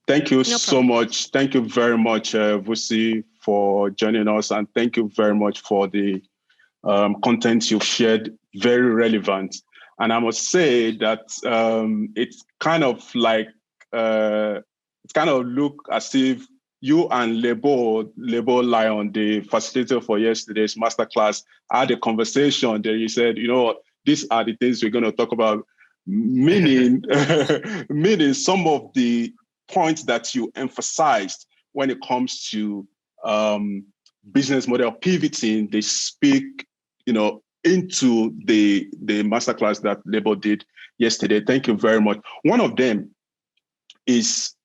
Thank you No so problem. much. Thank you very much, Vusi, for joining us. And thank you very much for the content you've shared. Very relevant. And I must say that it's kind of like, it kind of look as if you and Lebo Lion, the facilitator for yesterday's masterclass, had a conversation there. You said, these are the things we're going to talk about, meaning, meaning some of the points that you emphasized when it comes to business model pivoting, they speak, into the masterclass that Lebo did yesterday. Thank you very much. One of them is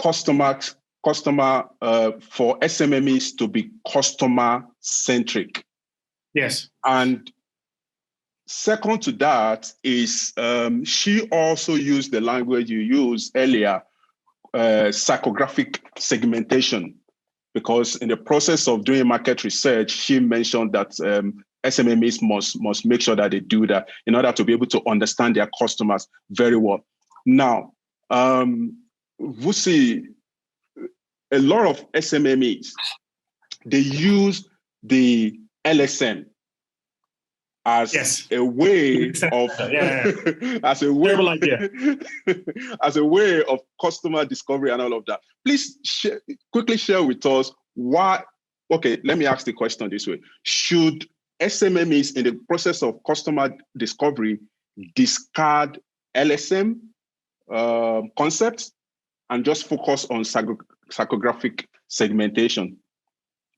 customer for SMMEs to be customer centric. Yes. And second to that is she also used the language you used earlier, psychographic segmentation, because in the process of doing market research, she mentioned that SMMEs must make sure that they do that in order to be able to understand their customers very well. Now, Vusi, a lot of SMMEs, they use the LSM as a way of as a way of customer discovery and all of that. Please quickly share with us why. Okay, let me ask the question this way: should SMMEs in the process of customer discovery discard LSM concepts and just focus on psychographic segmentation?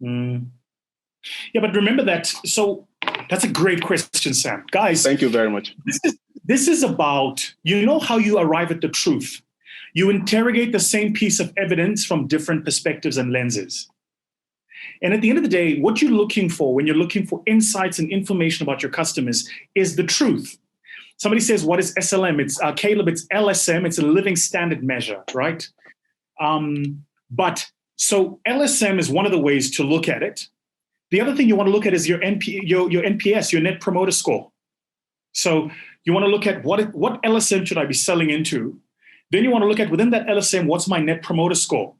Yeah, but remember that. So that's a great question, Sam. Guys, thank you very much. This is about, how you arrive at the truth. You interrogate the same piece of evidence from different perspectives and lenses. And at the end of the day, what you're looking for when you're looking for insights and information about your customers is the truth. Somebody says, what is SLM? It's Caleb, it's LSM. It's a living standard measure, right? But so LSM is one of the ways to look at it. The other thing you want to look at is your NPS, your Net Promoter Score. So you want to look at what LSM should I be selling into? Then you want to look at within that LSM, what's my Net Promoter Score?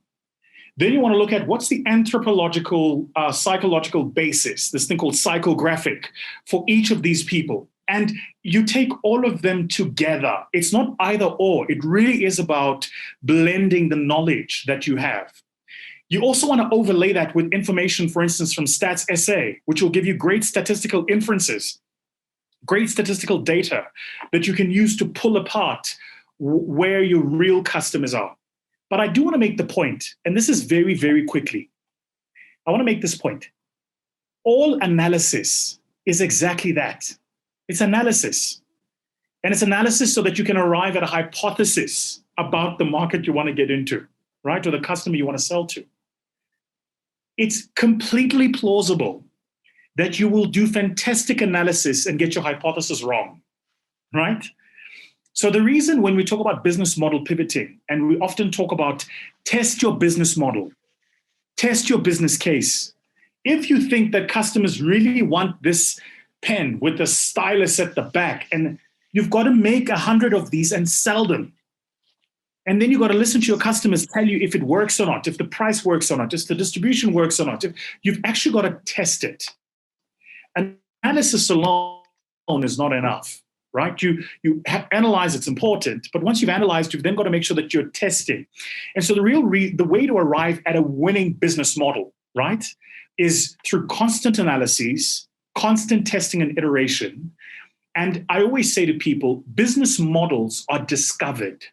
Then you want to look at what's the anthropological, psychological basis, this thing called psychographic for each of these people. And you take all of them together. It's not either or. It really is about blending the knowledge that you have. You also want to overlay that with information, for instance, from Stats SA, which will give you great statistical inferences, great statistical data that you can use to pull apart where your real customers are. But I do want to make the point, and this is very, very quickly. I want to make this point. All analysis is exactly that. It's analysis. And it's analysis so that you can arrive at a hypothesis about the market you want to get into, right? Or the customer you want to sell to. It's completely plausible that you will do fantastic analysis and get your hypothesis wrong, right? So the reason when we talk about business model pivoting, and we often talk about test your business model, test your business case. If you think that customers really want this pen with the stylus at the back, and you've got to make 100 of these and sell them. And then you've got to listen to your customers tell you if it works or not, if the price works or not, if the distribution works or not. If you've actually got to test it. Analysis alone is not enough, right? You analyze, it's important, but once you've analyzed, you've then got to make sure that you're testing. And so the way to arrive at a winning business model, right, is through constant analyses, constant testing and iteration. And I always say to people, business models are discovered.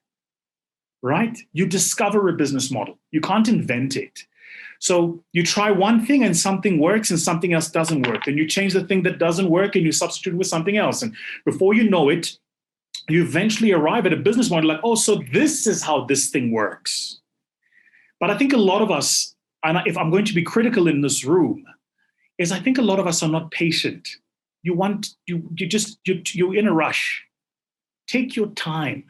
Right? You discover a business model. You can't invent it. So you try one thing and something works and something else doesn't work. Then you change the thing that doesn't work and you substitute with something else. And before you know it, you eventually arrive at a business model like, oh, so this is how this thing works. But I think a lot of us, and if I'm going to be critical in this room, is I think a lot of us are not patient. You're in a rush. Take your time.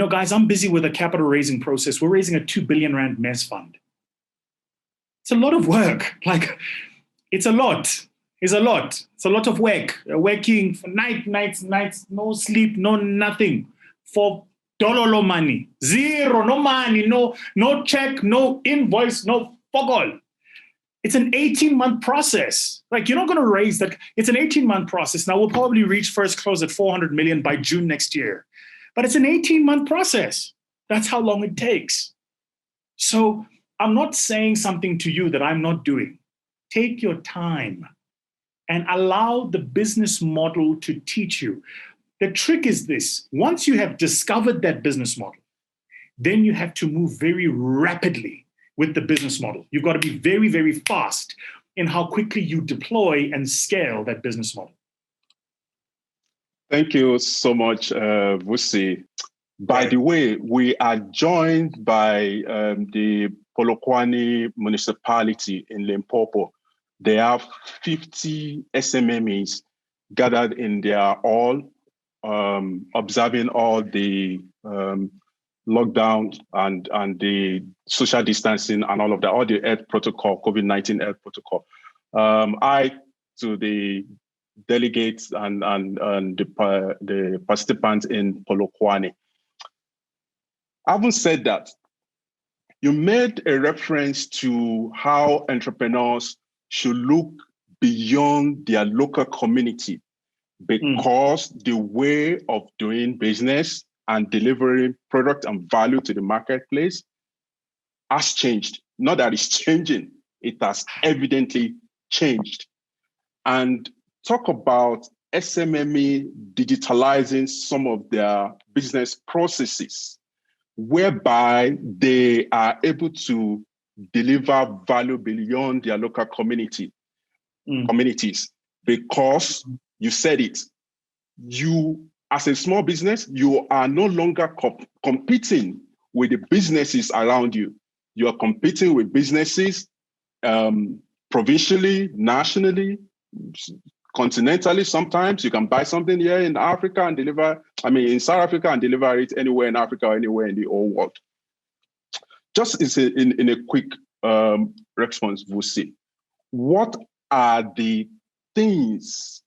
Guys, I'm busy with a capital raising process. We're raising a 2 billion rand mess fund. It's a lot of work. It's a lot. It's a lot. It's a lot of work. Working for nights, no sleep, no nothing for Dololo money. Zero, no money, no check, no invoice, no fuck all. It's an 18-month process. Like, you're not going to raise that. It's an 18-month process. Now, we'll probably reach first close at 400 million by June next year. But it's an 18-month process. That's how long it takes. So I'm not saying something to you that I'm not doing. Take your time and allow the business model to teach you. The trick is this: once you have discovered that business model, then you have to move very rapidly with the business model. You've got to be very, very fast in how quickly you deploy and scale that business model. Thank you so much, Vusi. By the way, we are joined by the Polokwane municipality in Limpopo. They have 50 SMMEs gathered in their hall, observing all the lockdown and the social distancing and all of that, all the health protocol, COVID-19 health protocol. I, to the delegates and the participants in Polokwane. Having said that, you made a reference to how entrepreneurs should look beyond their local community, because the way of doing business and delivering product and value to the marketplace has changed. Not that it's changing, it has evidently changed. And talk about SMME digitalizing some of their business processes, whereby they are able to deliver value beyond their local communities. Because you said it, you, as a small business, you are no longer competing with the businesses around you. You are competing with businesses provincially, nationally, continentally. Sometimes you can buy something here in Africa and in South Africa and deliver it anywhere in Africa or anywhere in the whole world. Just in a quick response, Vusi, what are the things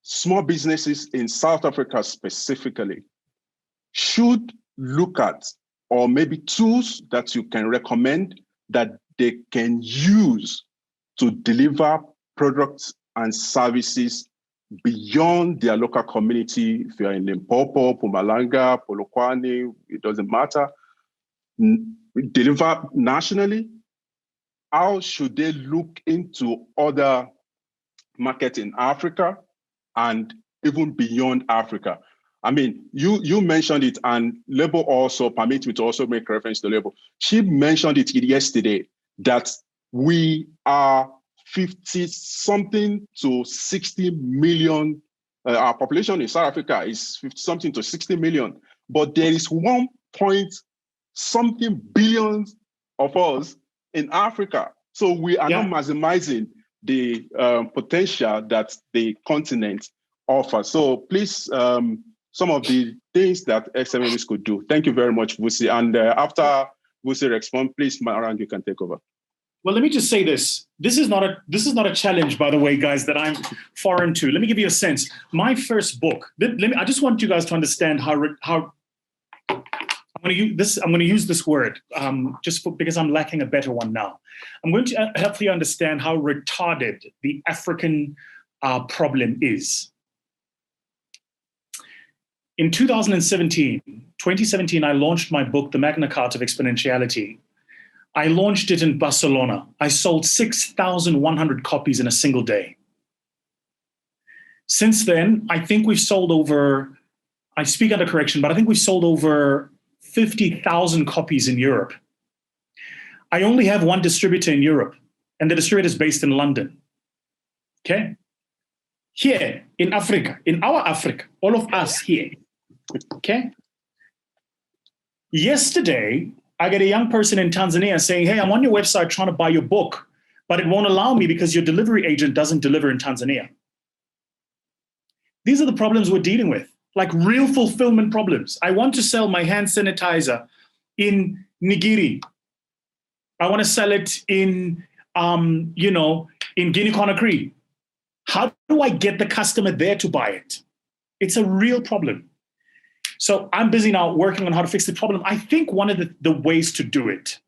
small businesses in South Africa specifically should look at, or maybe tools that you can recommend that they can use to deliver products and services beyond their local community? If you're in Limpopo, Mpumalanga, Polokwane, it doesn't matter. Deliver nationally. How should they look into other markets in Africa and even beyond Africa? I mean, you mentioned it, and Lebo also, permit me to also make reference to Lebo. She mentioned it yesterday that we are 50-something to 60 million. Our population in South Africa is 50-something to 60 million, but there is 1-something billion of us in Africa. So we are not maximizing the potential that the continent offers. So please, some of the things that SMEs could do. Thank you very much, Vusi. And after Vusi responds, please, Marang, you can take over. Well, let me just say this. This is not a challenge, by the way, guys, that I'm foreign to. Let me give you a sense. My first book. I just want you guys to understand how I'm going to use this word because I'm lacking a better one now. I'm going to help you understand how retarded the African problem is. In 2017, I launched my book, The Magna Carta of Exponentiality. I launched it in Barcelona. I sold 6,100 copies in a single day. Since then, I think we've sold over, I speak under correction, but I think we've sold over 50,000 copies in Europe. I only have one distributor in Europe, and the distributor is based in London. Okay? Here in Africa, in our Africa, all of us here. Okay? Yesterday, I get a young person in Tanzania saying, hey, I'm on your website trying to buy your book, but it won't allow me because your delivery agent doesn't deliver in Tanzania. These are the problems we're dealing with, like real fulfillment problems. I want to sell my hand sanitizer in Nigiri. I want to sell it in Guinea-Conakry. How do I get the customer there to buy it? It's a real problem. So I'm busy now working on how to fix the problem. I think one of the ways to do it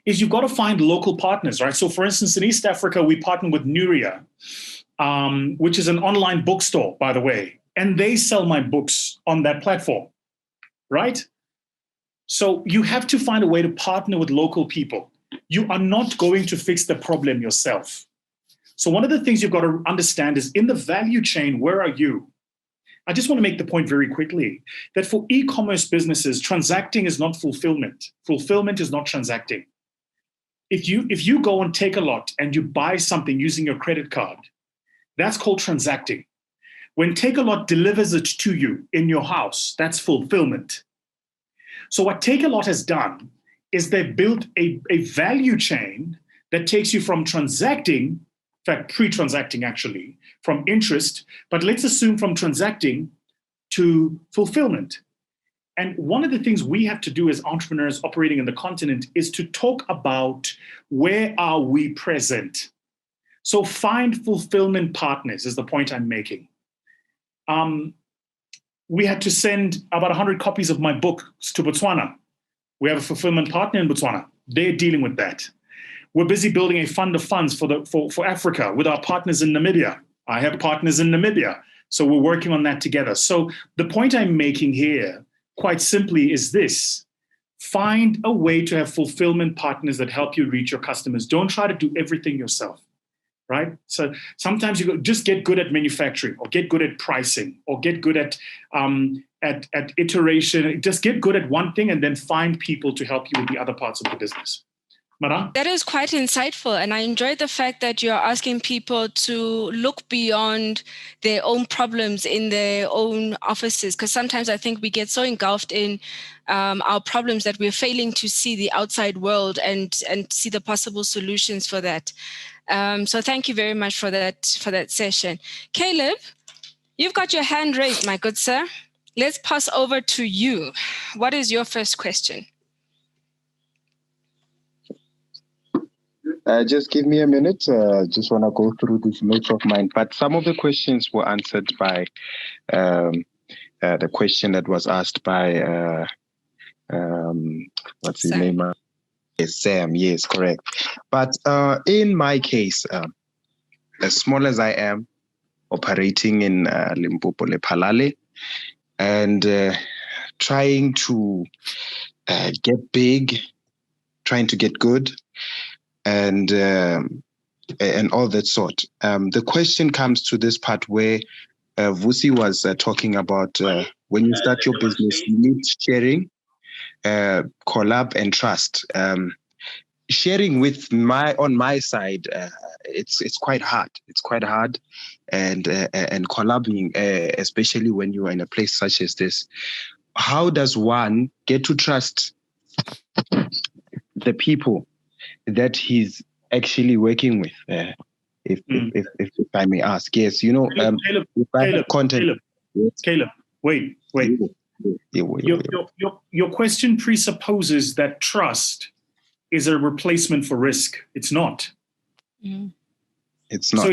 is you've got to find local partners, right? So for instance, in East Africa, we partner with Nuria, which is an online bookstore, by the way, and they sell my books on that platform, right? So you have to find a way to partner with local people. You are not going to fix the problem yourself. So one of the things you've got to understand is in the value chain, where are you? I just want to make the point very quickly that for e-commerce businesses, transacting is not fulfillment. Fulfillment is not transacting. If you go on Take-A-Lot and you buy something using your credit card, that's called transacting. When Take-A-Lot delivers it to you in your house, that's fulfillment. So what Take-A-Lot has done is they've built a value chain that takes you from transacting, in fact, pre-transacting actually, from interest, but let's assume from transacting to fulfillment. And one of the things we have to do as entrepreneurs operating in the continent is to talk about where are we present. So find fulfillment partners is the point I'm making. We had to send about 100 copies of my book to Botswana. We have a fulfillment partner in Botswana. They're dealing with that. We're busy building a fund of funds for Africa with our partners in Namibia. I have partners in Namibia, so we're working on that together. So the point I'm making here, quite simply, is this. Find a way to have fulfillment partners that help you reach your customers. Don't try to do everything yourself, right? So sometimes you just get good at manufacturing or get good at pricing or get good at iteration. Just get good at one thing and then find people to help you with the other parts of the business. Mara? That is quite insightful. And I enjoyed the fact that you're asking people to look beyond their own problems in their own offices. Because sometimes I think we get so engulfed in our problems that we're failing to see the outside world and see the possible solutions for that. So thank you very much for that session. Caleb, you've got your hand raised, my good sir. Let's pass over to you. What is your first question? Just give me a minute. Just want to go through these notes of mine. But some of the questions were answered by the question that was asked by, what's his name? Yes, Sam. Yes, correct. But in my case, as small as I am, operating in Limpopo, Lephalale, and trying to get big, trying to get good, and all that sort. The question comes to this part where Vusi was talking about when you start your business, you need sharing, collab, and trust. Sharing on my side, it's quite hard. It's quite hard, and collabing, especially when you are in a place such as this. How does one get to trust the people that he's actually working with, if I may ask? Yes, Caleb, wait. Your question presupposes that trust is a replacement for risk. It's not. It's not. So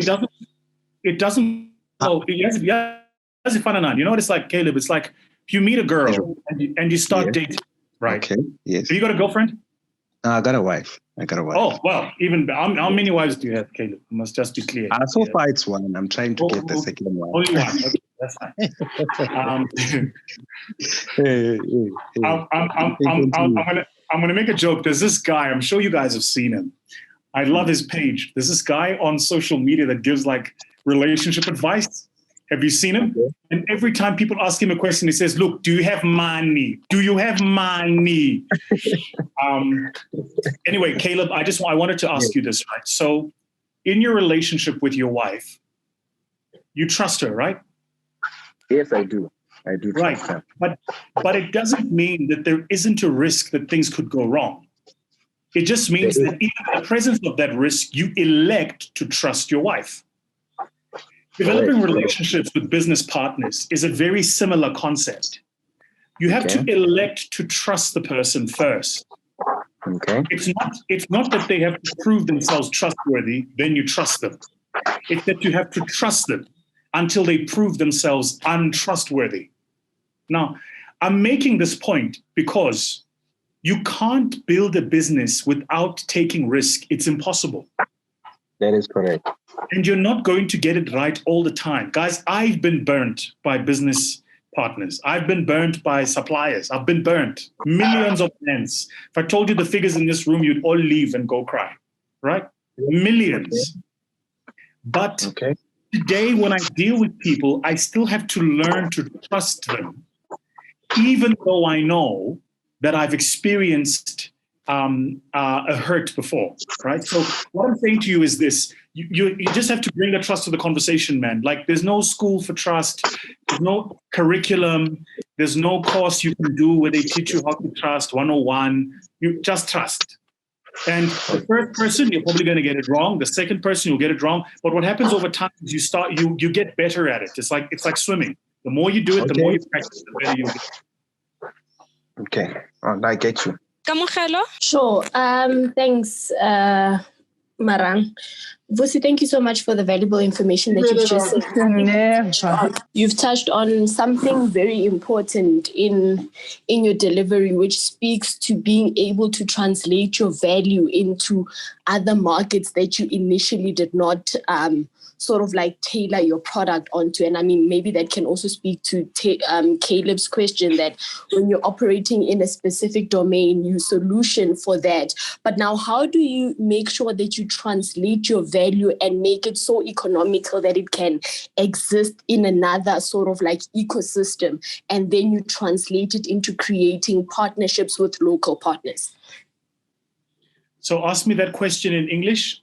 it doesn't. Oh, yes. You know what it's like, Caleb? It's like if you meet a girl and you start dating, right? Okay. Yes. Have you got a girlfriend? I got a wife. Oh, well, even how many wives do you have, Caleb? Must just be clear. So far it's one. I'm trying to get the second one. Only one. Okay, that's fine. I'm gonna make a joke. There's this guy. I'm sure you guys have seen him. I love his page. There's this guy on social media that gives like relationship advice. Have you seen him? Okay. And every time people ask him a question, he says, "Look, do you have money? Do you have money?" Anyway, Caleb, I wanted to ask you this, right? So, in your relationship with your wife, you trust her, right? Yes, I do. I do trust her. But it doesn't mean that there isn't a risk that things could go wrong. It just means that even in the presence of that risk, you elect to trust your wife. Developing relationships with business partners is a very similar concept. You have to elect to trust the person first. Okay. It's not that they have to prove themselves trustworthy, then you trust them. It's that you have to trust them until they prove themselves untrustworthy. Now, I'm making this point because you can't build a business without taking risk. It's impossible. That is correct. And you're not going to get it right all the time. Guys, I've been burnt by business partners. I've been burnt by suppliers. I've been burnt. Millions of times. If I told you the figures in this room, you'd all leave and go cry, right? Millions. But today, when I deal with people, I still have to learn to trust them, even though I know that I've experienced a hurt before, right? So what I'm saying to you is this: you just have to bring the trust to the conversation, man. Like, there's no school for trust, there's no curriculum, there's no course you can do where they teach you how to trust 101. You just trust. And the first person, you're probably going to get it wrong. The second person, you'll get it wrong. But what happens over time is you get better at it. It's like swimming. The more you do it, the more you practice, the better you get. Okay, I get you. Kamogelo? Sure. Thanks, Marang. Vusi, thank you so much for the valuable information that you've just said. You've touched on something very important in your delivery, which speaks to being able to translate your value into other markets that you initially did not sort of like tailor your product onto. And I mean, maybe that can also speak to Caleb's question that when you're operating in a specific domain, you solution for that. But now, how do you make sure that you translate your value and make it so economical that it can exist in another sort of like ecosystem? And then you translate it into creating partnerships with local partners. So ask me that question in English.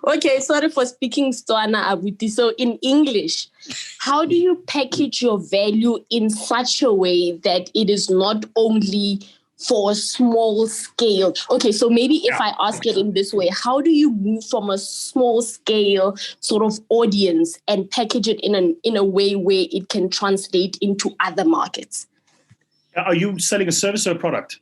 Okay, sorry for speaking Setswana, Abuti. So in English, how do you package your value in such a way that it is not only for a small scale? Okay, so maybe if I ask it in this way, how do you move from a small scale sort of audience and package it in a way where it can translate into other markets? Are you selling a service or a product?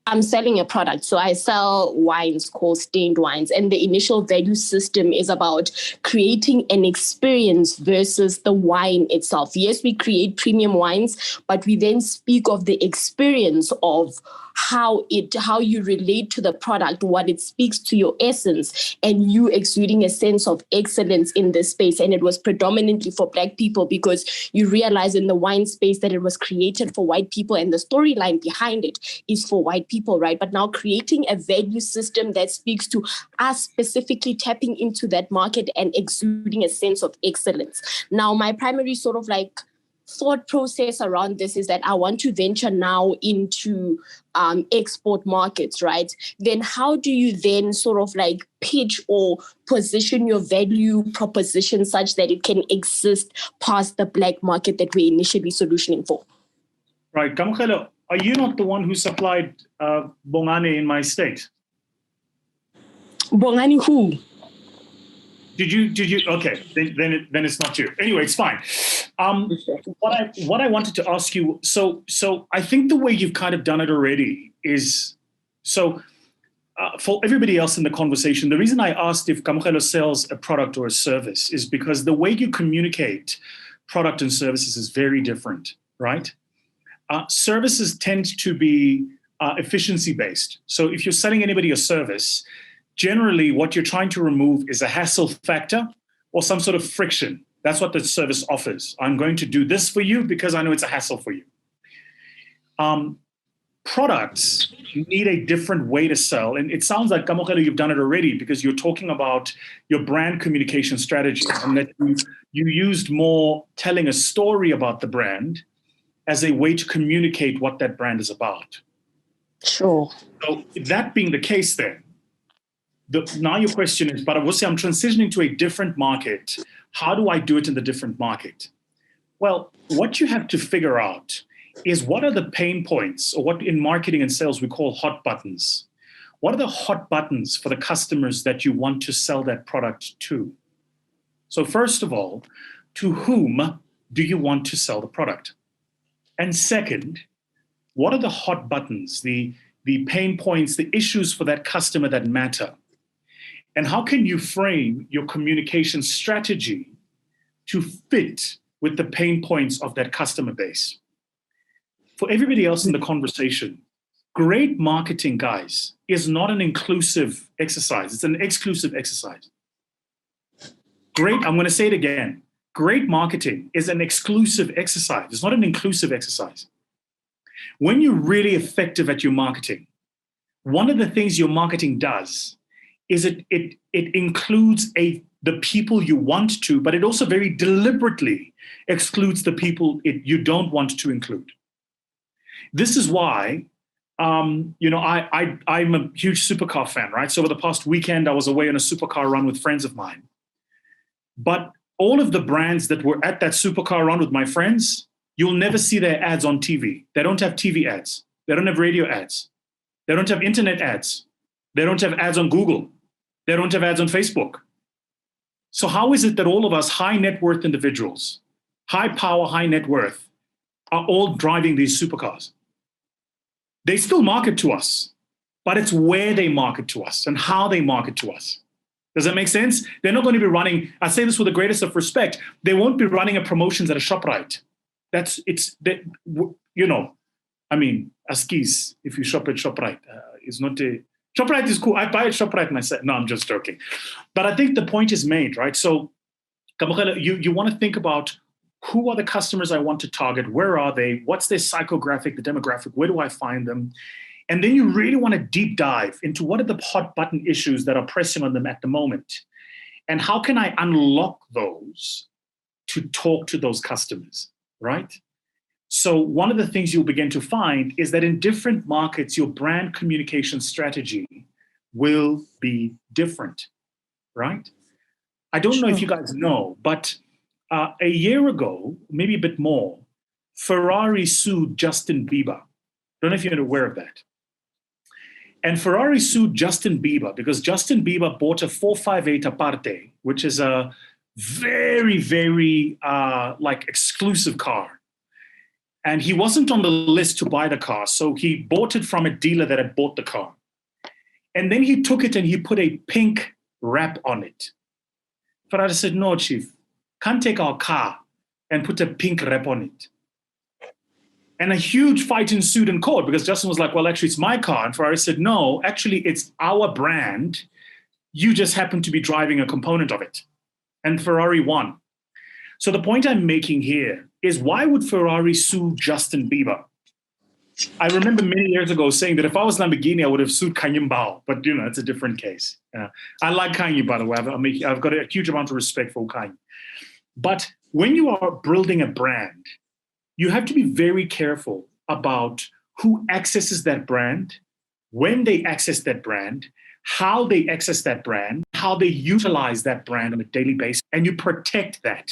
I'm selling a product. So I sell wines called stained wines. And the initial value system is about creating an experience versus the wine itself. Yes, we create premium wines, but we then speak of the experience of how you relate to the product, what it speaks to your essence, and you exuding a sense of excellence in this space. And it was predominantly for Black people because you realize in the wine space that it was created for white people and the storyline behind it is for white people, right? But now creating a value system that speaks to us specifically tapping into that market and exuding a sense of excellence. Now, my primary sort of like thought process around this is that I want to venture now into export markets, right? Then how do you then sort of like pitch or position your value proposition such that it can exist past the Black market that we're initially solutioning for? Right. Kamogelo, are you not the one who supplied Bongane in my state? Bongani who? Did you? Okay, then it's not you. Anyway, it's fine. What I wanted to ask you. So I think the way you've kind of done it already is so. For everybody else in the conversation, the reason I asked if Kamogelo sells a product or a service is because the way you communicate product and services is very different, right? Services tend to be efficiency based. So if you're selling anybody a service, generally, what you're trying to remove is a hassle factor or some sort of friction. That's what the service offers. I'm going to do this for you because I know it's a hassle for you. Products need a different way to sell. And it sounds like, Kamogelo, you've done it already because you're talking about your brand communication strategy and that you used more telling a story about the brand as a way to communicate what that brand is about. Sure. So that being the case then, now your question is, but I will say I'm transitioning to a different market. How do I do it in the different market? Well, what you have to figure out is what are the pain points, or what in marketing and sales we call hot buttons. What are the hot buttons for the customers that you want to sell that product to? So first of all, to whom do you want to sell the product? And second, what are the hot buttons, the pain points, the issues for that customer that matter? And how can you frame your communication strategy to fit with the pain points of that customer base. For everybody else in the conversation, great marketing, guys, is not an inclusive exercise. It's an exclusive exercise. I'm going to say it again. Great marketing is an exclusive exercise. It's not an inclusive exercise. When you're really effective at your marketing, one of the things your marketing does is it includes the people you want to, but it also very deliberately excludes the people you don't want to include. This is why, I'm a huge supercar fan, right? So over the past weekend, I was away on a supercar run with friends of mine. But all of the brands that were at that supercar run with my friends, you'll never see their ads on TV. They don't have TV ads. They don't have radio ads. They don't have internet ads. They don't have ads on Google. They don't have ads on Facebook. So how is it that all of us high net worth individuals, high power, high net worth, are all driving these supercars? They still market to us, but it's where they market to us and how they market to us. Does that make sense? They're not going to be running, I say this with the greatest of respect, they won't be running a promotions at a ShopRite. Askies, if you shop at ShopRite, is not a, ShopRite is cool. I buy at ShopRite myself. No, I'm just joking. But I think the point is made, right? So you want to think about who are the customers I want to target? Where are they? What's their psychographic, the demographic? Where do I find them? And then you really want to deep dive into what are the hot button issues that are pressing on them at the moment? And how can I unlock those to talk to those customers, right? So one of the things you'll begin to find is that in different markets, your brand communication strategy will be different, right? I don't know if you guys know, but a year ago, maybe a bit more, Ferrari sued Justin Bieber. I don't know if you're aware of that. And Ferrari sued Justin Bieber because Justin Bieber bought a 458 Apata, which is a very, very exclusive car. And he wasn't on the list to buy the car. So he bought it from a dealer that had bought the car. And then he took it and he put a pink wrap on it. Ferrari said, no, chief, can't take our car and put a pink wrap on it. And a huge fight ensued in court because Justin was like, well, actually, it's my car. And Ferrari said, no, actually, it's our brand. You just happen to be driving a component of it. And Ferrari won. So the point I'm making here is, why would Ferrari sue Justin Bieber? I remember many years ago saying that if I was Lamborghini, I would have sued Kanye Mbao. But, it's a different case. I like Kanye, by the way. I've got a huge amount of respect for Kanye. But when you are building a brand, you have to be very careful about who accesses that brand, when they access that brand, how they access that brand, how they utilize that brand on a daily basis, and you protect that.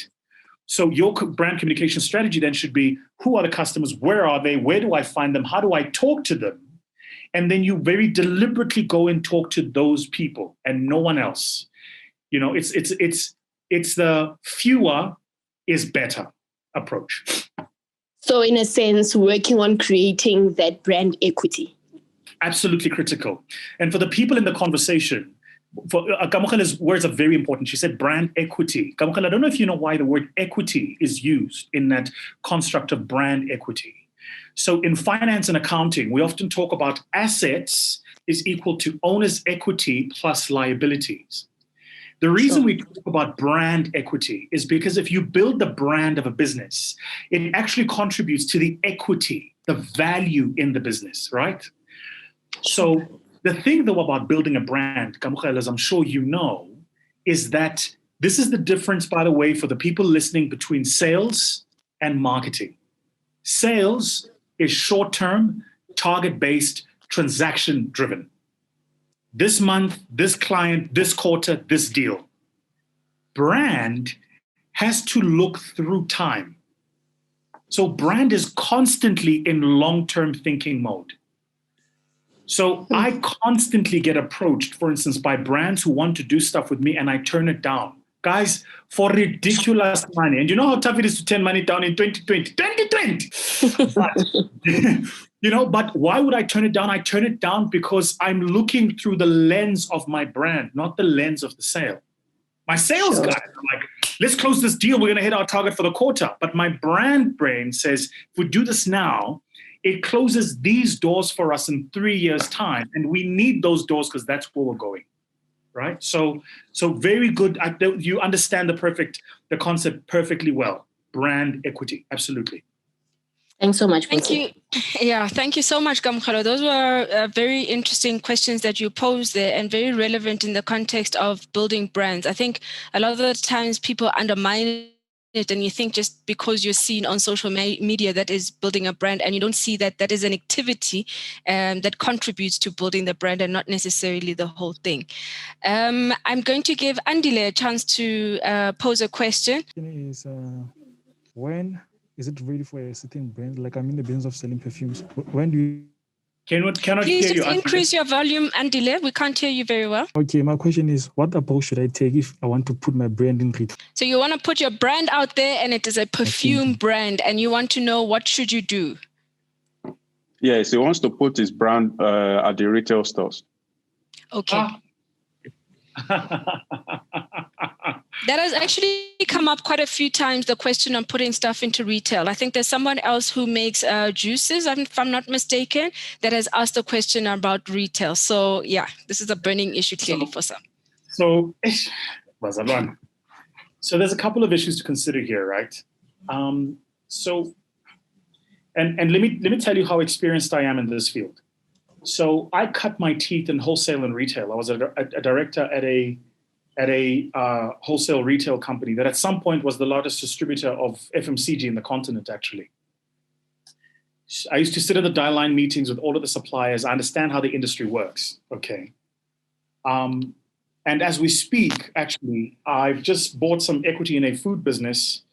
So your brand communication strategy then should be, who are the customers? Where are they? Where do I find them? How do I talk to them? And then you very deliberately go and talk to those people and no one else. It's the fewer is better approach. So in a sense, working on creating that brand equity. Absolutely critical. And for the people in the conversation, Kamogela's words are very important. She said brand equity. Kamogela, I don't know if you know why the word equity is used in that construct of brand equity. So in finance and accounting, we often talk about assets is equal to owner's equity plus liabilities. The reason we talk about brand equity is because if you build the brand of a business, it actually contributes to the equity, the value in the business, right? So the thing, though, about building a brand, Kamogela, as I'm sure you know, is that this is the difference, by the way, for the people listening, between sales and marketing. Sales is short-term, target-based, transaction-driven. This month, this client, this quarter, this deal. Brand has to look through time. So brand is constantly in long-term thinking mode. So I constantly get approached, for instance, by brands who want to do stuff with me, and I turn it down. Guys, for ridiculous money. And you know how tough it is to turn money down in 2020? 2020! But why would I turn it down? I turn it down because I'm looking through the lens of my brand, not the lens of the sale. My sales guys are like, let's close this deal. We're going to hit our target for the quarter. But my brand brain says, if we do this now, it closes these doors for us in 3 years' time. And we need those doors because that's where we're going. Right? So very good. You understand the concept perfectly well. Brand equity. Absolutely. Thanks so much. Thank you. Yeah, thank you so much, Gamkhalo. Those were very interesting questions that you posed there and very relevant in the context of building brands. I think a lot of the times people undermine it and you think just because you're seen on social media that is building a brand, and you don't see that that is an activity that contributes to building the brand and not necessarily the whole thing. I'm going to give Andile a chance to pose a question. Is when is it ready for a certain brand? Like I'm in the business of selling perfumes. When do you... Cannot Please hear you. Please increase your volume, Andile. We can't hear you very well. Okay, my question is, what approach should I take if I want to put my brand in retail? So you want to put your brand out there and it is a perfume brand and you want to know what should you do? Yes, he wants to put his brand at the retail stores. Okay. That has actually come up quite a few times, the question on putting stuff into retail. I think there's someone else who makes juices, if I'm not mistaken, that has asked a question about retail. So yeah, this is a burning issue clearly for some. So there's a couple of issues to consider here, right? And let me tell you how experienced I am in this field. So I cut my teeth in wholesale and retail. I was a director at a wholesale retail company that at some point was the largest distributor of FMCG in the continent, actually. I used to sit at the dial line meetings with all of the suppliers. I understand how the industry works, okay? And as we speak, actually, I've just bought some equity in a food business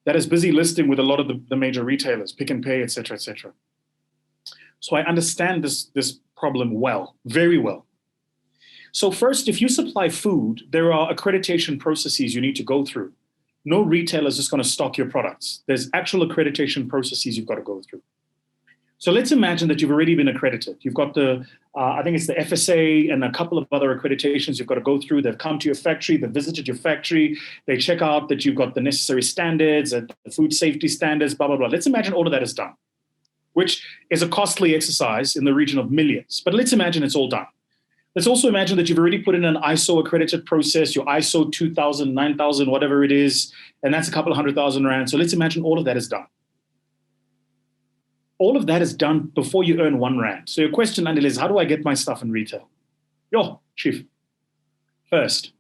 that is busy listing with a lot of the major retailers, Pick and Pay, et cetera, et cetera. So I understand this problem well, very well. So first, if you supply food, there are accreditation processes you need to go through. No retailer is just going to stock your products. There's actual accreditation processes you've got to go through. So let's imagine that you've already been accredited. You've got I think it's the FSA and a couple of other accreditations you've got to go through. They've come to your factory, they've visited your factory, they check out that you've got the necessary standards, the food safety standards, blah, blah, blah. Let's imagine all of that is done, which is a costly exercise in the region of millions. But let's imagine it's all done. Let's also imagine that you've already put in an ISO accredited process, your ISO 2000, 9000, whatever it is, and that's a couple of $100,000. So let's imagine all of that is done. All of that is done before you earn R1. So your question, Andile, is how do I get my stuff in retail? Chief. First,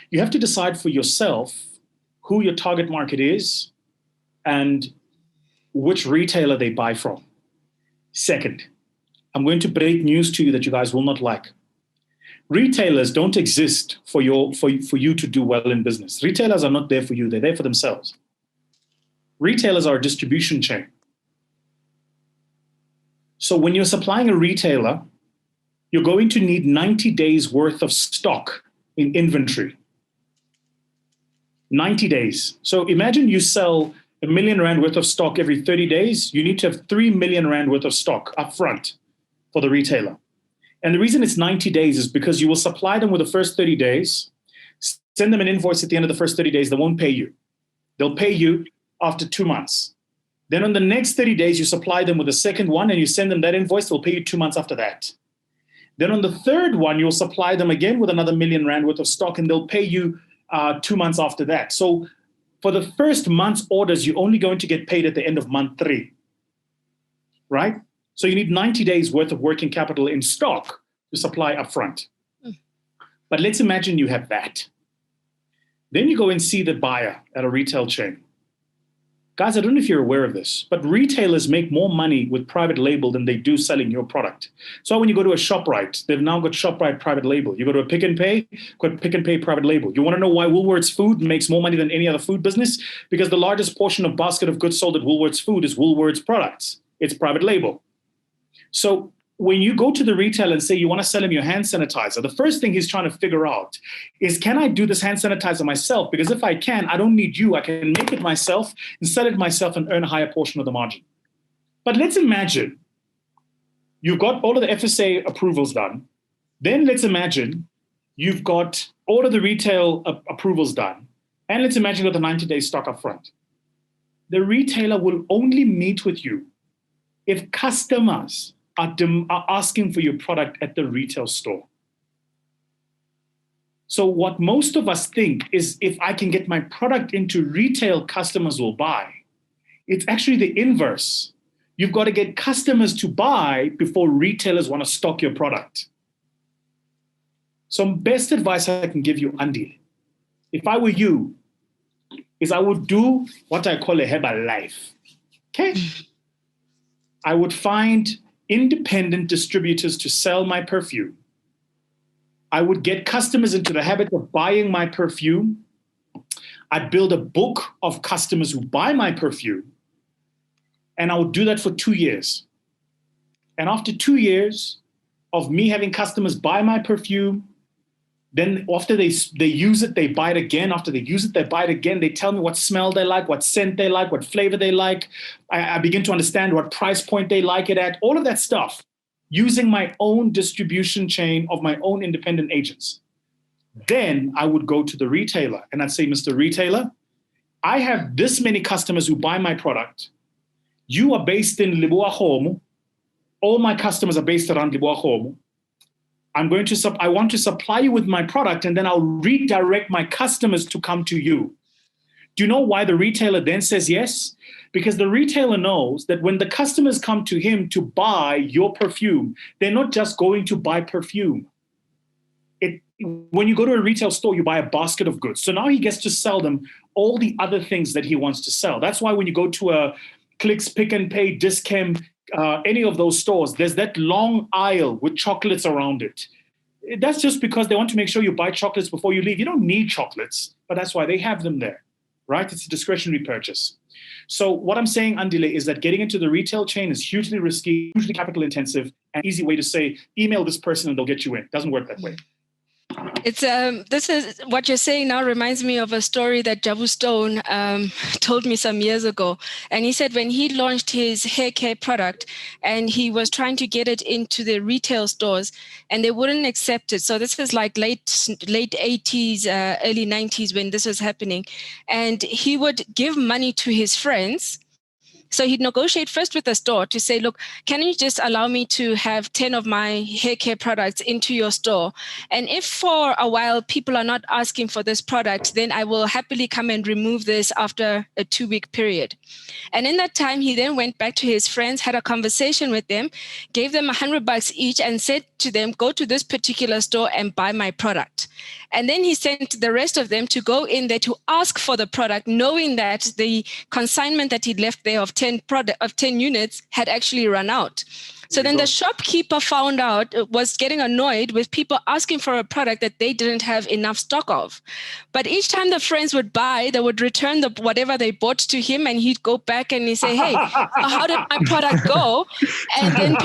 you have to decide for yourself who your target market is and which retailer they buy from. Second, I'm going to break news to you that you guys will not like. Retailers don't exist for you to do well in business. Retailers are not there for you. They're there for themselves. Retailers are a distribution chain. So when you're supplying a retailer, you're going to need 90 days worth of stock in inventory. 90 days. So imagine you sell R1 million worth of stock every 30 days. You need to have 3 million rand worth of stock up front for the retailer. And the reason it's 90 days is because you will supply them with the first 30 days, send them an invoice at the end of the first 30 days, they won't pay you. They'll pay you after 2 months. Then on the next 30 days, you supply them with a second one and you send them that invoice, they'll pay you 2 months after that. Then on the third one, you'll supply them again with another R1 million worth of stock and they'll pay you 2 months after that. So for the first month's orders, you're only going to get paid at the end of month 3, right? So you need 90 days worth of working capital in stock to supply upfront. But let's imagine you have that. Then you go and see the buyer at a retail chain. Guys, I don't know if you're aware of this, but retailers make more money with private label than they do selling your product. So when you go to a ShopRite, they've now got ShopRite private label. You go to a Pick and Pay, got Pick and Pay private label. You want to know why Woolworths Food makes more money than any other food business? Because the largest portion of basket of goods sold at Woolworths Food is Woolworths products. It's private label. So when you go to the retailer and say you want to sell him your hand sanitizer, the first thing he's trying to figure out is, can I do this hand sanitizer myself? Because if I can, I don't need you. I can make it myself and sell it myself and earn a higher portion of the margin. But let's imagine you've got all of the FSA approvals done. Then let's imagine you've got all of the retail approvals done. And let's imagine you got the 90-day stock up front. The retailer will only meet with you if customers are asking for your product at the retail store. So what most of us think is if I can get my product into retail, customers will buy. It's actually the inverse. You've got to get customers to buy before retailers want to stock your product. Some best advice I can give you, Andy, if I were you, is I would do what I call a herbal life. Okay? I would find independent distributors to sell my perfume. I would get customers into the habit of buying my perfume. I'd build a book of customers who buy my perfume. And I would do that for 2 years. And after 2 years of me having customers buy my perfume, then after they use it, they buy it again. After they use it, they buy it again. They tell me what smell they like, what scent they like, what flavor they like. I begin to understand what price point they like it at, all of that stuff, using my own distribution chain of my own independent agents. Then I would go to the retailer and I'd say, Mr. Retailer, I have this many customers who buy my product. You are based in Libuahomu. All my customers are based around Libuahomu. I want to supply you with my product, and then I'll redirect my customers to come to you. Do you know why the retailer then says yes? Because the retailer knows that when the customers come to him to buy your perfume, they're not just going to buy perfume. When you go to a retail store, you buy a basket of goods. So now he gets to sell them all the other things that he wants to sell. That's why when you go to a Clicks, Pick and Pay, Discount, any of those stores, there's that long aisle with chocolates around it. That's just because they want to make sure you buy chocolates before you leave. You don't need chocolates, but that's why they have them there, right? It's a discretionary purchase. So what I'm saying, Andile, is that getting into the retail chain is hugely risky, hugely capital intensive, and an easy way to say, email this person and they'll get you in. It doesn't work that way. It's this is what you're saying now reminds me of a story that Jabu Stone told me some years ago. And he said when he launched his hair care product and he was trying to get it into the retail stores and they wouldn't accept it. So this is like late 80s, early 90s when this was happening. And he would give money to his friends. So he'd negotiate first with the store to say, look, can you just allow me to have 10 of my hair care products into your store? And if for a while people are not asking for this product, then I will happily come and remove this after a 2-week period. And in that time, he then went back to his friends, had a conversation with them, gave them $100 each and said to them, go to this particular store and buy my product. And then he sent the rest of them to go in there to ask for the product, knowing that the consignment that he'd left there of 10 units had actually run out. So then the shopkeeper found out, was getting annoyed with people asking for a product that they didn't have enough stock of. But each time the friends would buy, they would return whatever they bought to him, and he'd go back and he'd say, hey, how did my product go? And then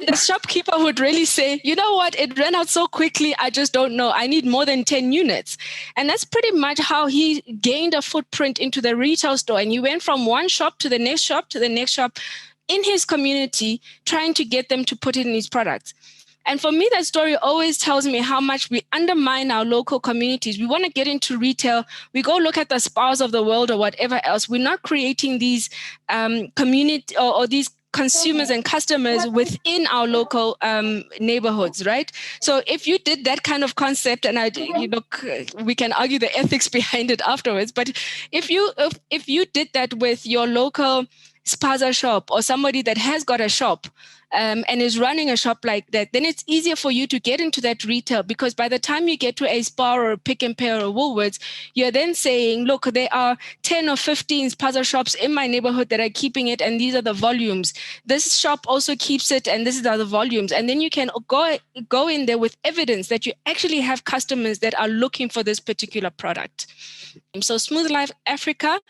the shopkeeper would really say, you know what, it ran out so quickly, I just don't know. I need more than 10 units. And that's pretty much how he gained a footprint into the retail store. And he went from one shop to the next shop to the next shop, in his community, trying to get them to put it in his products. And for me, that story always tells me how much we undermine our local communities. We want to get into retail. We go look at the Spars of the world or whatever else. We're not creating these community or these consumers and customers within our local neighborhoods, right? So if you did that kind of concept, and we can argue the ethics behind it afterwards, but if you did that with your local spaza shop or somebody that has got a shop and is running a shop like that, then it's easier for you to get into that retail, because by the time you get to a Spar or a Pick and Pay or a Woolworths, you're then saying, look, there are 10 or 15 spaza shops in my neighborhood that are keeping it, and these are the volumes. This shop also keeps it, and these are the volumes. And then you can go in there with evidence that you actually have customers that are looking for this particular product. So Smooth Life Africa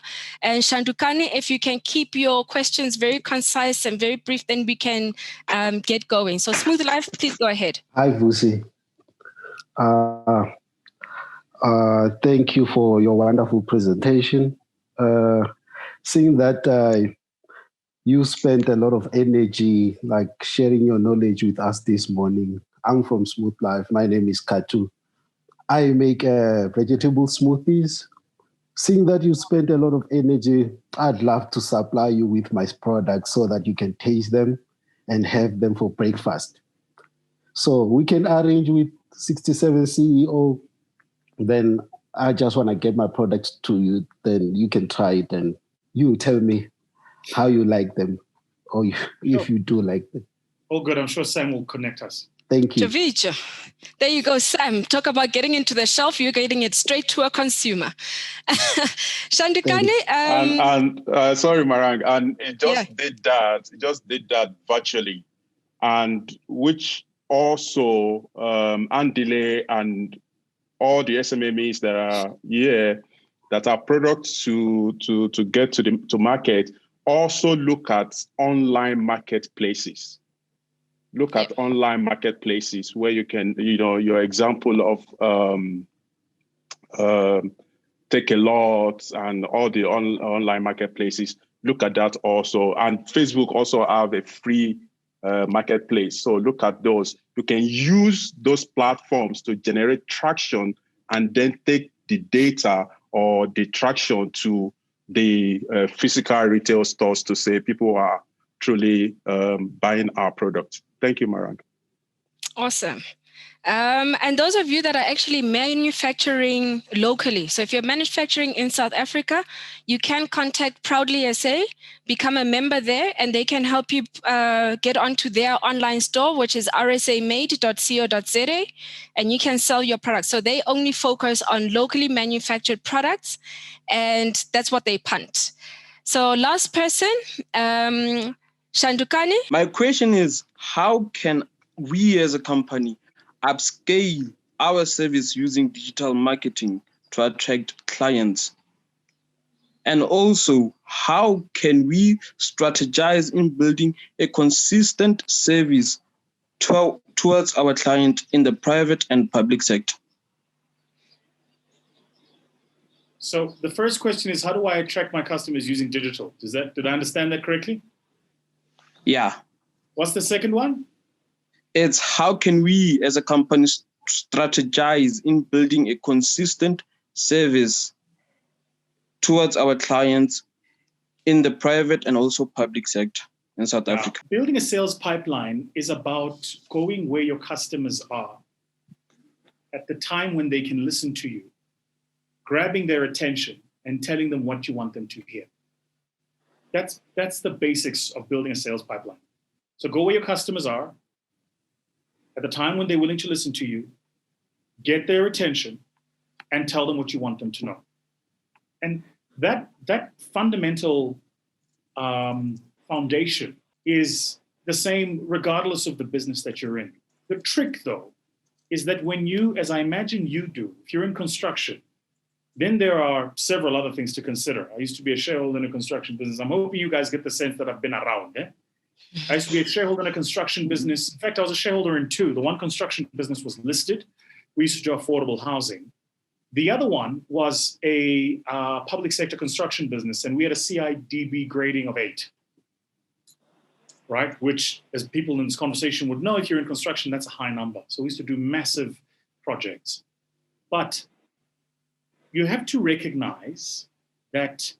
and Shandukani, if you can keep your questions very concise and very brief, then we can get going. So Smooth Life, please go ahead. Hi, Vusi. Thank you for your wonderful presentation. Seeing that you spent a lot of energy like sharing your knowledge with us this morning. I'm from Smooth Life. My name is Katu. I make vegetable smoothies seeing that you spent a lot of energy, I'd love to supply you with my products so that you can taste them and have them for breakfast. So we can arrange with 67 CEO. Then I just want to get my products to you. Then you can try it and you tell me how you like them or if you do like them. Oh, good. I'm sure Sam will connect us. Thank you. Javicha. There you go, Sam. Talk about getting into the shelf. You're getting it straight to a consumer. Shandukani. Sorry, Marang, and it just did that. It just did that virtually, and which also Andile and all the SMMEs that are here that are products to get to market also look at online marketplaces. Look at online marketplaces where you can, your example of Take a Lot and all the online marketplaces. Look at that also. And Facebook also have a free marketplace. So look at those. You can use those platforms to generate traction and then take the data or the traction to the physical retail stores to say people are truly buying our product. Thank you, Marang. Awesome. And those of you that are actually manufacturing locally, so if you're manufacturing in South Africa, you can contact Proudly SA, become a member there, and they can help you get onto their online store, which is rsamade.co.za, and you can sell your products. So they only focus on locally manufactured products, and that's what they punt. So last person, Shandukani. My question is, how can we as a company upscale our service using digital marketing to attract clients? And also, how can we strategize in building a consistent service towards our client in the private and public sector? So the first question is, how do I attract my customers using digital? Did I understand that correctly? Yeah. What's the second one? It's how can we as a company strategize in building a consistent service towards our clients in the private and also public sector in South Africa. Building a sales pipeline is about going where your customers are at the time when they can listen to you, grabbing their attention and telling them what you want them to hear. That's the basics of building a sales pipeline. So go where your customers are at the time when they're willing to listen to you, get their attention, and tell them what you want them to know. And that fundamental foundation is the same regardless of the business that you're in. The trick, though, is that when you, as I imagine you do, if you're in construction, then there are several other things to consider. I used to be a shareholder in a construction business. I'm hoping you guys get the sense that I've been around. I used to be a shareholder in a construction business. In fact, I was a shareholder in two. The one construction business was listed. We used to do affordable housing. The other one was a public sector construction business, and we had a CIDB grading of 8, right? Which, as people in this conversation would know, if you're in construction, that's a high number. So we used to do massive projects. But you have to recognize that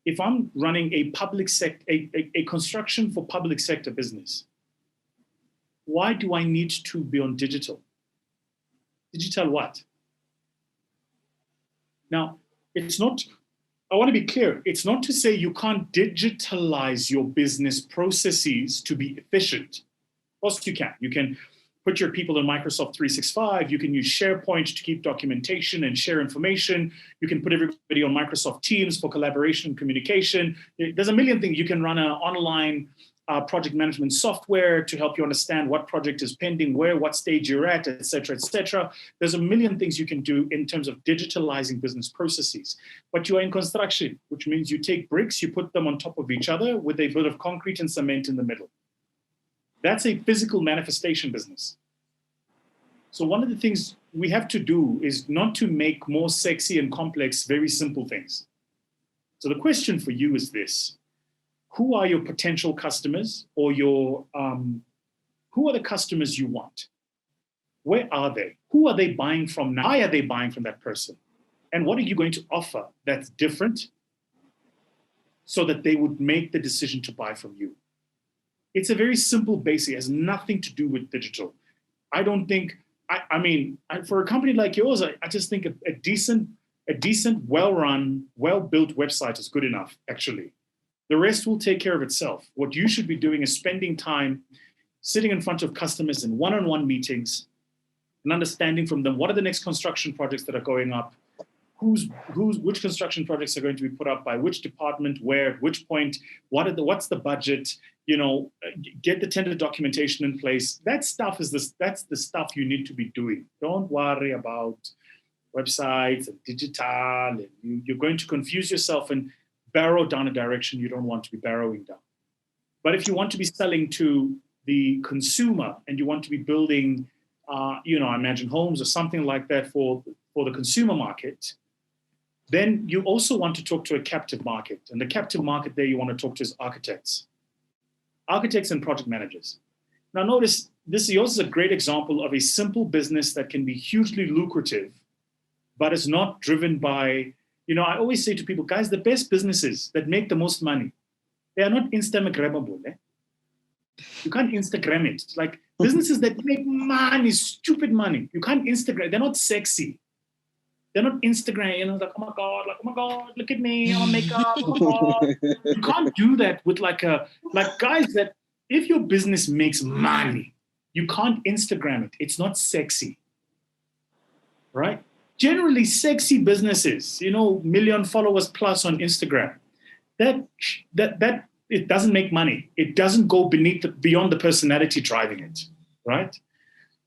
if I'm running a public sector, a construction for public sector business, why do I need to be on digital? Digital what? Now, it's not, I want to be clear, it's not to say you can't digitalize your business processes to be efficient. Of course you can. You can put your people in Microsoft 365. You can use SharePoint to keep documentation and share information. You can put everybody on Microsoft Teams for collaboration and communication. There's a million things. You can run an online project management software to help you understand what project is pending, where, what stage you're at, et cetera, et cetera. There's a million things you can do in terms of digitalizing business processes. But you are in construction, which means you take bricks, you put them on top of each other with a bit of concrete and cement in the middle. That's a physical manifestation business. So one of the things we have to do is not to make more sexy and complex, very simple things. So the question for you is this: who are your potential customers, or who are the customers you want? Where are they? Who are they buying from now? Why are they buying from that person? And what are you going to offer that's different so that they would make the decision to buy from you? It's a very simple basic. It has nothing to do with digital. I don't think, for a company like yours, I just think a decent, well-run, well-built website is good enough, actually. The rest will take care of itself. What you should be doing is spending time sitting in front of customers in one-on-one meetings and understanding from them what are the next construction projects that are going up, which construction projects are going to be put up by which department, where, at which point, what's the budget, get the tender documentation in place. That stuff that's the stuff you need to be doing. Don't worry about websites and digital, and you're going to confuse yourself and barrow down a direction you don't want to be barrowing down. But if you want to be selling to the consumer and you want to be building, I imagine homes or something like that for the consumer market, then you also want to talk to a captive market. And the captive market there you want to talk to is architects and project managers. Now notice, yours is a great example of a simple business that can be hugely lucrative, but is not driven by, I always say to people, guys, the best businesses that make the most money, they are not Instagrammable. You can't Instagram it. Like businesses that make money, stupid money, you can't Instagram. They're not sexy. They're not Instagram, like, oh my God, look at me, I'm on makeup, oh my God. You can't do that with like guys that, if your business makes money, you can't Instagram it. It's not sexy, right? Generally, sexy businesses, million followers plus on Instagram, that it doesn't make money. It doesn't go beyond the personality driving it, right?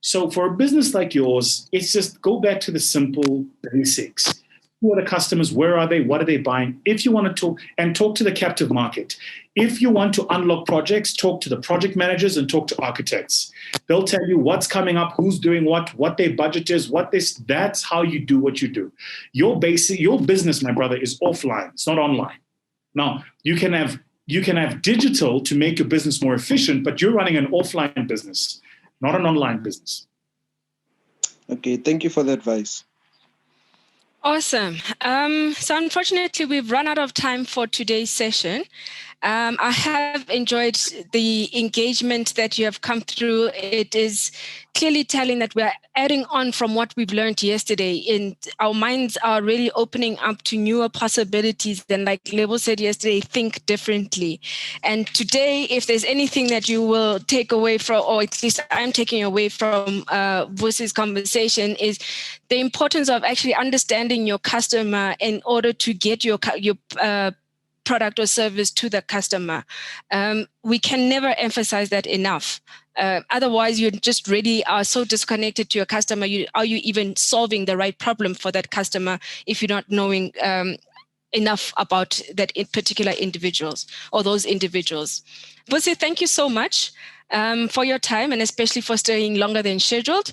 So for a business like yours, it's just go back to the simple basics. Who are the customers? Where are they? What are they buying? If you want to talk to the captive market. If you want to unlock projects, talk to the project managers and talk to architects. They'll tell you what's coming up, who's doing what their budget is, that's how you do what you do. Your business, my brother, is offline. It's not online. Now, you can have digital to make your business more efficient, but you're running an offline business, not an online business. Okay, thank you for the advice. Awesome. So unfortunately, we've run out of time for today's session. I have enjoyed the engagement that you have come through. It is clearly telling that we're adding on from what we've learned yesterday, and our minds are really opening up to newer possibilities than, like Lebo said yesterday, think differently. And today, if there's anything that you will take away from, or at least I'm taking away from Vusi's conversation, is the importance of actually understanding your customer in order to get your product or service to the customer. We can never emphasize that enough. Otherwise, you just really are so disconnected to your customer. Are you even solving the right problem for that customer if you're not knowing enough about that particular individuals or those individuals? Vusi, thank you so much for your time, and especially for staying longer than scheduled.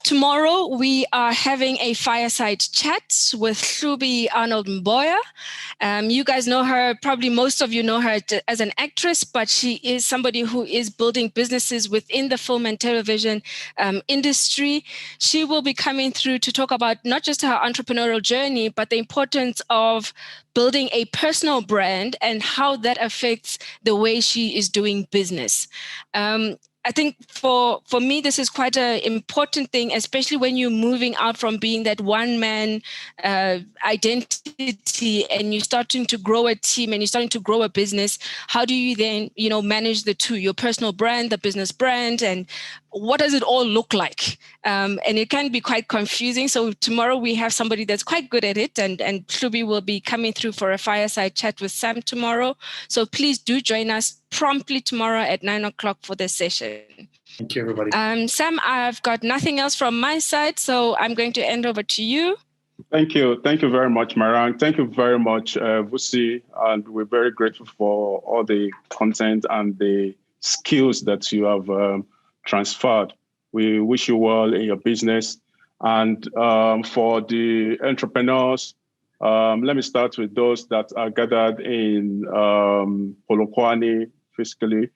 Tomorrow, we are having a fireside chat with Hlubi Arnold Mboya. You guys know her, probably most of you know her as an actress, but she is somebody who is building businesses within the film and television industry. She will be coming through to talk about not just her entrepreneurial journey, but the importance of building a personal brand and how that affects the way she is doing business. I think for me, this is quite an important thing, especially when you're moving out from being that one-man identity and you're starting to grow a team and you're starting to grow a business. How do you then, manage the two, your personal brand, the business brand, and what does it all look like? And it can be quite confusing. So tomorrow we have somebody that's quite good at it, and Hlubi will be coming through for a fireside chat with Sam tomorrow. So please do join us promptly tomorrow at 9:00 for this session. Thank you, everybody. Sam, I've got nothing else from my side, so I'm going to hand over to you. Thank you. Thank you very much, Marang. Thank you very much, Vusi. And we're very grateful for all the content and the skills that you have transferred. We wish you well in your business. And for the entrepreneurs, let me start with those that are gathered in Polokwane physically.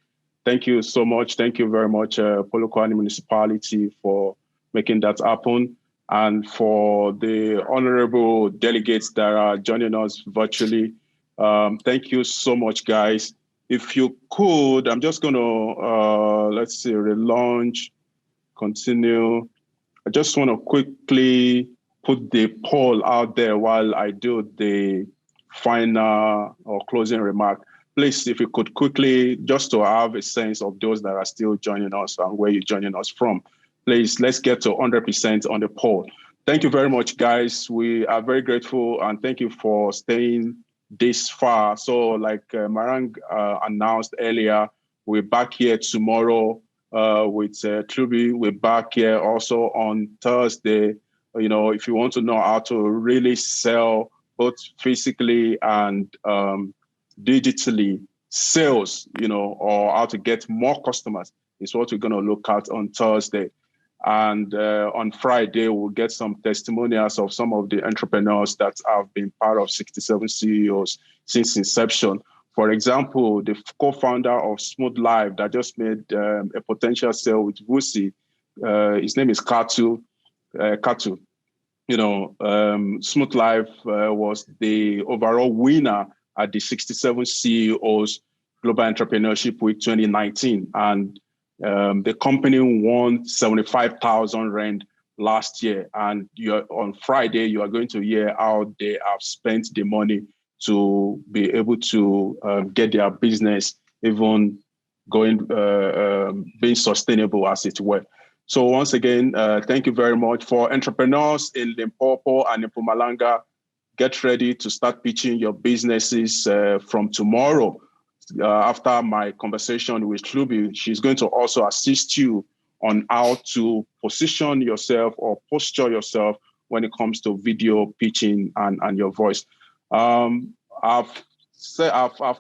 Thank you so much. Thank you very much, Polokwane Municipality, for making that happen. And for the honorable delegates that are joining us virtually, thank you so much, guys. If you could, I'm just going to, let's see, relaunch, continue. I just want to quickly put the poll out there while I do the final or closing remark. Please, if you could quickly, just to have a sense of those that are still joining us and where you're joining us from, please, let's get to 100% on the poll. Thank you very much, guys. We are very grateful, and thank you for staying this far. So like Marang announced earlier, we're back here tomorrow with Truby. We're back here also on Thursday. You know, if you want to know how to really sell both physically and digitally, sales, you know, or how to get more customers is what we're going to look at on Thursday. And on Friday, we'll get some testimonials of some of the entrepreneurs that have been part of 67 CEOs since inception. For example, the co-founder of Smooth Life that just made a potential sale with Vusi, his name is Katu. You know, Smooth Life was the overall winner at the 67 CEOs Global Entrepreneurship Week 2019. And the company won 75,000 Rand last year. And on Friday, you are going to hear how they have spent the money to be able to get their business even going, being sustainable as it were. So once again, thank you very much. For entrepreneurs in Limpopo and in Mpumalanga, get ready to start pitching your businesses from tomorrow. After my conversation with Truby, she's going to also assist you on how to position yourself or posture yourself when it comes to video pitching and your voice. I've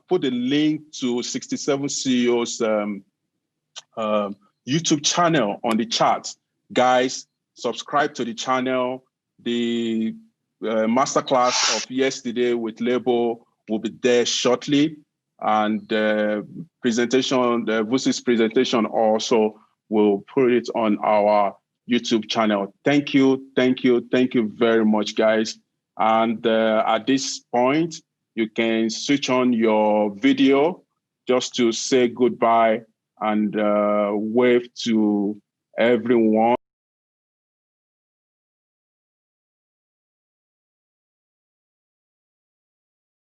put a link to 67 CEOs YouTube channel on the chat. Guys, subscribe to the channel. The masterclass of yesterday with Lebo will be there shortly. And the presentation, the Vusi's presentation also will put it on our YouTube channel. Thank you very much, guys. And at this point, you can switch on your video just to say goodbye and wave to everyone.